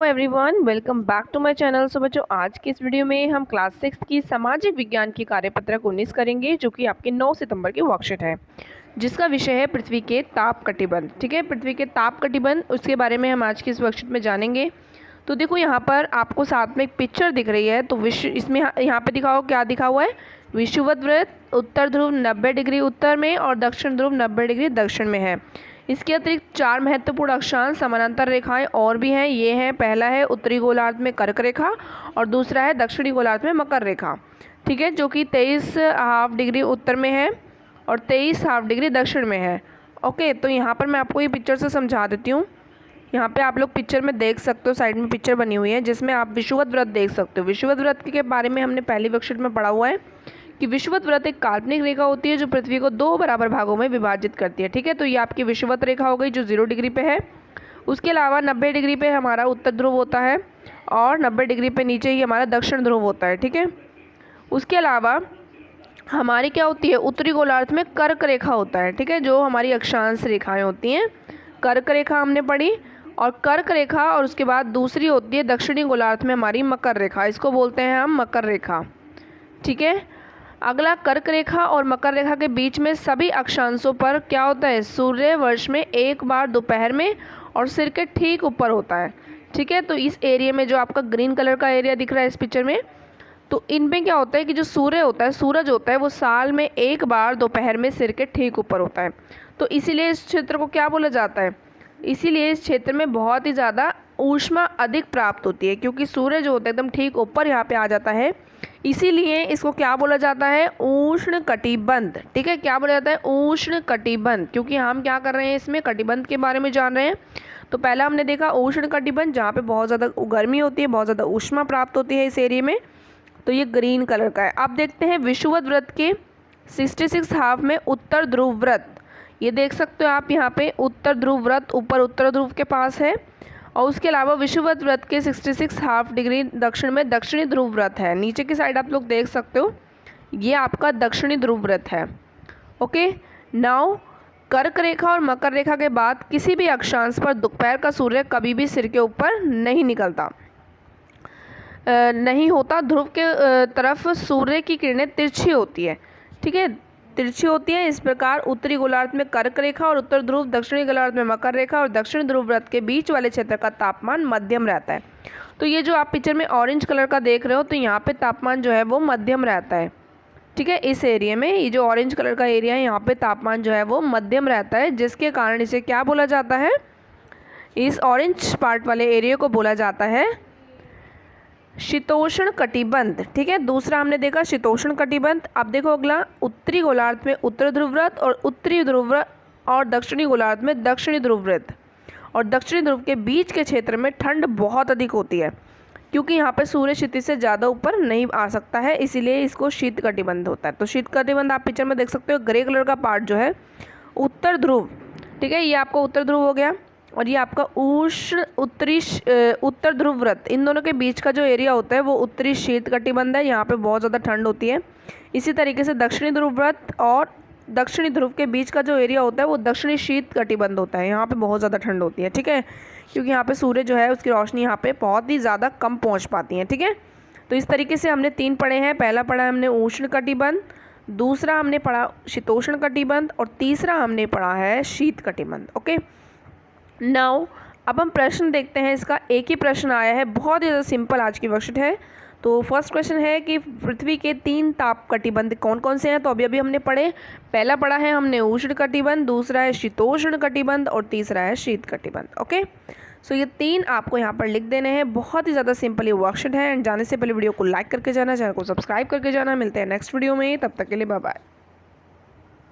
Everyone, welcome back to my channel. So बच्चों, आज की इस वीडियो में हम क्लास 6 की सामाजिक विज्ञान की कार्यपत्रक 19 करेंगे, जो कि आपके 9 सितंबर की वर्कशीट है, जिसका विषय है पृथ्वी के ताप कटिबंध। ठीक है, पृथ्वी के ताप कटिबंध, उसके बारे में हम आज की इस वर्कशीट में जानेंगे। तो देखो, यहाँ पर आपको साथ में एक पिक्चर दिख रही है। तो विश्व इसमें यहाँ पे दिखाओ, क्या दिखा हुआ है? विषुवत वृत्त उत्तर ध्रुव 90 डिग्री उत्तर में और दक्षिण ध्रुव 90 डिग्री दक्षिण में है। इसके अतिरिक्त 4 महत्वपूर्ण अक्षांश समानांतर रेखाएं और भी हैं। ये हैं, पहला है उत्तरी गोलार्ध में कर्क रेखा और दूसरा है दक्षिणी गोलार्ध में मकर रेखा। ठीक है, जो कि 23 डिग्री उत्तर में है और 23 डिग्री दक्षिण में है। ओके, तो यहाँ पर मैं आपको ये पिक्चर से समझा देती हूँ। यहाँ पे आप लोग पिक्चर में देख सकते हो, साइड में पिक्चर बनी हुई है जिसमें आप विषुवत वृत्त देख सकते हो। विषुवत वृत्त के बारे में हमने पहली वर्कशीट में पढ़ा हुआ है कि विषुवत वृत्त एक काल्पनिक रेखा होती है जो पृथ्वी को 2 बराबर भागों में विभाजित करती है। ठीक है, तो ये आपकी विषुवत रेखा हो गई जो 0 डिग्री पे है। उसके अलावा 90 डिग्री पे हमारा उत्तर ध्रुव होता है और 90 डिग्री पे नीचे ही हमारा दक्षिण ध्रुव होता है। ठीक है, उसके अलावा हमारी क्या होती है, उत्तरी गोलार्ध में कर्क रेखा होता है। ठीक है, जो हमारी अक्षांश रेखाएं होती हैं, कर्क रेखा हमने पढ़ी, और कर्क रेखा, और उसके बाद दूसरी होती है दक्षिणी गोलार्ध में हमारी मकर रेखा। इसको बोलते हैं हम मकर रेखा। ठीक है, अगला कर्क रेखा और मकर रेखा के बीच में सभी अक्षांशों पर क्या होता है, सूर्य वर्ष में एक बार दोपहर में और सिर के ठीक ऊपर होता है। ठीक है, तो इस एरिया में जो आपका ग्रीन कलर का एरिया दिख रहा है इस पिक्चर में, तो इनमें क्या होता है कि जो सूर्य होता है, सूरज होता है, वो साल में एक बार दोपहर में सिर के ठीक ऊपर होता है। तो इसीलिए इस क्षेत्र को क्या बोला जाता है, इसीलिए इस क्षेत्र में बहुत ही ज़्यादा ऊष्मा अधिक प्राप्त होती है, क्योंकि सूर्य जो होता है एकदम ठीक ऊपर यहाँ पे आ जाता है। इसीलिए इसको क्या बोला जाता है, उष्ण कटिबंध। ठीक है, क्या बोला जाता है, उष्ण कटिबंध, क्योंकि हम क्या कर रहे हैं, इसमें कटिबंध के बारे में जान रहे हैं। तो पहला हमने देखा उष्ण कटिबंध, जहाँ पे बहुत ज़्यादा गर्मी होती है, बहुत ज़्यादा ऊष्मा प्राप्त होती है इस एरिया में। तो ये ग्रीन कलर का है। अब देखते हैं विषुवत वृत्त के 66 हाफ में उत्तर ध्रुव वृत्त। ये देख सकते हो आप, यहाँ पे उत्तर ध्रुव वृत्त ऊपर उत्तर ध्रुव के पास है, और उसके अलावा विषुवत वृत्त के 66 हाफ डिग्री दक्षिण में दक्षिणी ध्रुव वृत्त है। नीचे की साइड आप लोग देख सकते हो, ये आपका दक्षिणी ध्रुव वृत्त है। ओके, नाउ कर्क रेखा और मकर रेखा के बाद किसी भी अक्षांश पर दोपहर का सूर्य कभी भी सिर के ऊपर नहीं निकलता, नहीं होता। ध्रुव के तरफ सूर्य की किरणें तिरछी होती है। ठीक है, तिरछी होती है। इस प्रकार उत्तरी गोलार्ध में कर्क रेखा और उत्तर ध्रुव, दक्षिणी गोलार्ध में मकर रेखा और दक्षिण ध्रुव वृत्त के बीच वाले क्षेत्र का तापमान मध्यम रहता है। तो ये जो आप पिक्चर में ऑरेंज कलर का देख रहे हो, तो यहाँ पे तापमान जो है वो मध्यम रहता है। ठीक है, इस एरिया में, ये जो ऑरेंज कलर का एरिया है, यहाँ पे तापमान जो है वो मध्यम रहता है, जिसके कारण इसे क्या बोला जाता है, इस ऑरेंज पार्ट वाले एरिया को बोला जाता है शीतोष्ण कटिबंध। ठीक है, दूसरा हमने देखा शीतोष्ण कटिबंध। अब देखो अगला, उत्तरी गोलार्ध में उत्तर ध्रुव वृत्त और उत्तरी ध्रुव वृत्त और दक्षिणी गोलार्ध में दक्षिणी ध्रुव वृत्त, और दक्षिणी ध्रुव के बीच के क्षेत्र में ठंड बहुत अधिक होती है, क्योंकि यहाँ पर सूर्य क्षितिज से ज़्यादा ऊपर नहीं आ सकता है, इसीलिए इसको शीत कटिबंध होता है। तो शीत कटिबंध आप पिक्चर में देख सकते हो, ग्रे कलर का पार्ट जो है उत्तर ध्रुव। ठीक है, ये आपका उत्तर ध्रुव हो गया, और ये आपका उष्ण उत्तर ध्रुव वृत्त, इन दोनों के बीच का जो एरिया होता है वो उत्तरी शीत कटिबंध है। यहाँ पे बहुत ज़्यादा ठंड होती है। इसी तरीके से दक्षिणी ध्रुव वृत्त और दक्षिणी ध्रुव के बीच का जो एरिया होता है वो दक्षिणी शीत कटिबंध होता है। यहाँ पे बहुत ज़्यादा ठंड होती है। ठीक है, क्योंकि यहाँ पे सूर्य जो है उसकी रोशनी यहाँ पे बहुत ही ज़्यादा कम पहुँच पाती है। ठीक है, तो इस तरीके से हमने 3 पढ़े हैं। पहला पढ़ा है हमने उष्ण कटिबंध, दूसरा हमने पढ़ा शीतोष्ण कटिबंध, और तीसरा हमने पढ़ा है शीत कटिबंध। ओके, नाउ अब हम प्रश्न देखते हैं। इसका एक ही प्रश्न आया है, बहुत ही ज़्यादा सिंपल आज की वर्कशीट है। तो फर्स्ट क्वेश्चन है कि पृथ्वी के 3 ताप कटिबंध कौन कौन से हैं। तो अभी हमने पढ़े, पहला पढ़ा है हमने उष्ण कटिबंध, दूसरा है शीतोष्ण कटिबंध, और तीसरा है शीत कटिबंध। ओके, सो ये 3 आपको यहाँ पर लिख देने हैं। बहुत ही ज़्यादा सिंपल ये वर्कशीट है। एंड जाने से पहले वीडियो को लाइक करके जाना, चैनल को सब्सक्राइब करके जाना। मिलते हैं नेक्स्ट वीडियो में, तब तक के लिए बाय बाय।